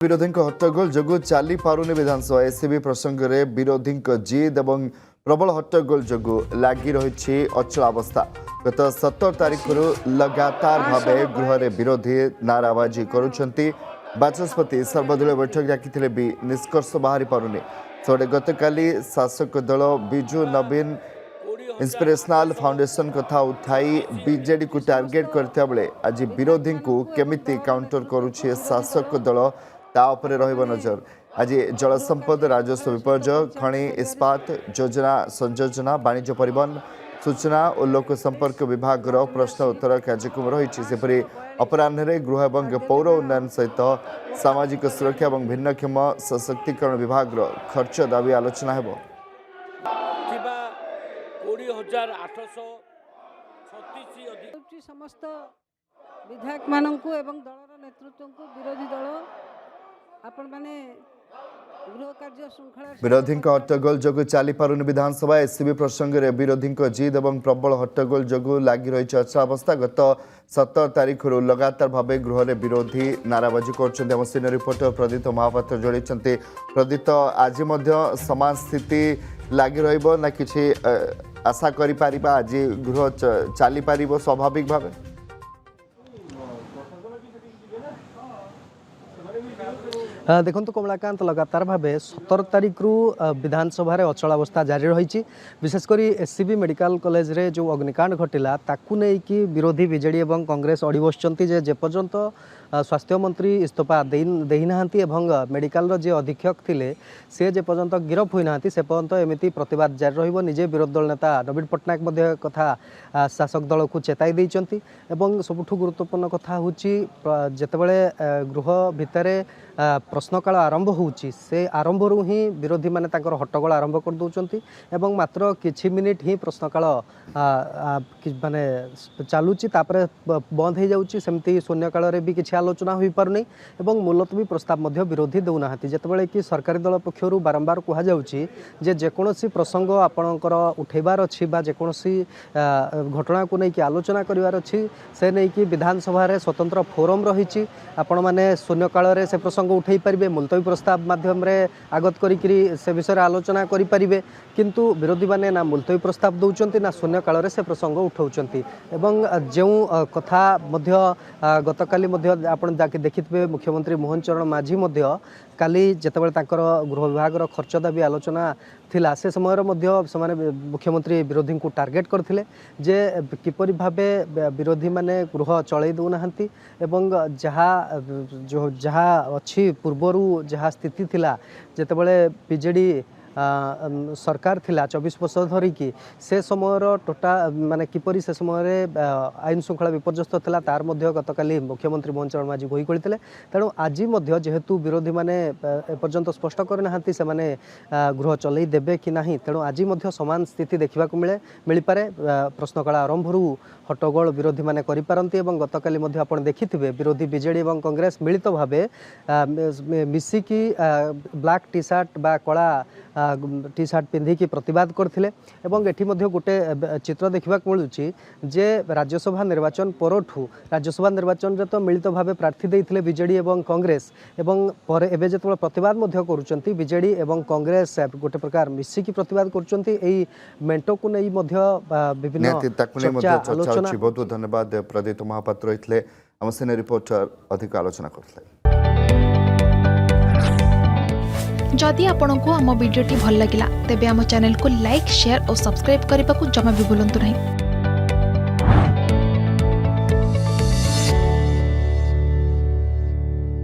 विरोधी हट्टगोल जो चली पारुनी विधानसभा एससीबी प्रसंग में विरोधी जिद और प्रबल हट्टगोल जो लगी रही अचलावस्था गत 17 तारीख लगातार भाव गृह में विरोधी नाराबाजी करुंच बाचस्पति सर्वदलीय बैठक डाकिथिले भी निष्कर्ष बाहरी पारुनी थोड़े गतकाली शासक दल बिजु नवीन इंस्पिरेशनल फाउंडेशन कथा उठाई बीजेडी को टार्गेट करता बेले आज विरोधी को केमिति काउंटर करुछे शासक दल तापर रहिब नजर आज जलसंपद राजस्व विपर्जय खनि इस्पात योजना संयोजना वाणिज्य परिवहन सूचना और लोक संपर्क विभाग प्रश्न उत्तर कार्यक्रम रही अपराह्न गृह और पौर उन्नयन सहित सामाजिक सुरक्षा और भिन्नक्षम सशक्तिकरण विभाग खर्च दाबी आलोचना हेबो। समस्त विधायक मानक एवं दलर नेतृत्व को विरोधी दल आपण माने गृह कार्य श्रृंखला विरोधी हट्टगोल जो चली पारुनी विधानसभा एससीबी प्रसंग में विरोधी जिद और प्रबल हट्टगोल जो लगी रही अचलावस्था गत 17 तारीख लगातार भाव गृह में विरोधी नाराबाजी कर सीनियर रिपोर्टर प्रदीप महापात्र जोड़ी प्रदीप आज समान स्थिति लगी रहा कि आशा कर आज गृह चली पार स्वाभाविक भाव देखो कमलाकांत लगातार भाव 17 तारीख विधानसभा अचलावस्था जारी रही विशेषकर एससीबी मेडिकल कॉलेज रे जो अग्निकांड घटिला ताकू नहीं कि विरोधी बीजेडी और कांग्रेस अड़ी बसचंती जे पर्यंत स्वास्थ्य मंत्री इस्तीफा देना मेडिकल जे अधीक्षक थिले से जे पर्यंत गिरफ होना से पर्यंत एमती प्रतिवाद जारी रहिबो। निजे विरोधी दल नेता नवीन पट्टनायक कथा शासक दल को चेताई देइचंती एवं सबुठु गुरुत्वपूर्ण कथा होची जेतेबेले गृह भितर प्रश्नकाल आरंभ होची से आरंभ रु ही विरोधी माने तांकर हट्टगोल आरंभ कर दउचंती एवं मात्र किछि मिनिट ही प्रश्नकाल माने चालुची तापरे बंद हो जाउची सेमती शून्यकाल रे भी किछि आलोचना हो पारुनी एवं मुलतवी प्रस्ताव मध्य विरोधी देउना जेतेबेले कि सरकारी दल पक्षरु बारंबार कहा जाउची जे जेकोसी प्रसंग आपणकर उठेबार अछि बा जेकोसी घटना को नहीं कि आलोचना करिवार अछि से नहीं कि विधानसभा रे स्वतंत्र फोरम रहिछि आपण माने शून्यकाल रे से प्रसंग उठै पारिबे मुलतवी प्रस्ताव माध्यम रे आगत करिकरी से विषय आलोचना करि पारिबे किंतु विरोधी माने ना मुलतवी प्रस्ताव दउचंती ना शून्य काल रे से प्रसंग उठाउचंती एवं जो कथा मध्य गतकाली मध्य आपण देखिथिबे मुख्यमंत्री मोहन चरण माझी मध्य काली जेतेबेले तांकर गृह विभाग खर्च दाबी आलोचना थिला से समय मध्य समाने मुख्यमंत्री विरोधी को टार्गेट करथिले जे किपरि भाबे विरोधी माने गृह चलै दउनाहंती एवं जहा अच्छी पूर्वरु जहा स्थिति थिला जेतेबेले बीजेडी सरकार थिला 24 वर्ष धरिकी से समय टोटा माने किपरि से समय आईन श्रृंखला विपर्यस्त थिला तार मध्य गतकाली मुख्यमंत्री मोहन चरण माझी बही करथिले तेणु आज मध्य जेहेतु विरोधी माने एपर्यंत स्पष्ट करनाहांती से माने गृह चलै देबे कि नाही तेणु आज मध्य समान स्थिति देखा मिली पारे प्रश्नकाल आरंभ रु हट्टगोल विरोधी माने करि पारंती एवं गतकाली मध्य आपण देखिथिबे विरोधी बीजेडी एवं कांग्रेस मिलित भावे मिसिकी ब्लैक टी शर्ट बा कला टी शर्ट पिंधिकी प्रतिवाद करथिले एवं एठी मध्य गोटे चित्र देखा मिलूची जे राज्यसभा निर्वाचन परठू राज्यसभा निर्वाचन रे तो मिलित भावे प्रार्थी देइथिले बीजेडी एवं कांग्रेस एवं पर एबे जेतबे प्रतिवाद मध्य करूचंती बीजेडी एवं कांग्रेस गोटे प्रकार मिसिकी प्रतिवाद करूचंती एई मेंटो को नै मध्य विभिन्न चर्चा बहुत बहुत धन्यवाद प्रदीप महापात्र रहितले हम सीनियर रिपोर्टर अधिक आलोचना करथले। जदि आपंक आम भिडी भल लगा तेब आम चैनल को लाइक शेयर और सब्सक्राइब करने को जमा भी भूलु नहीं।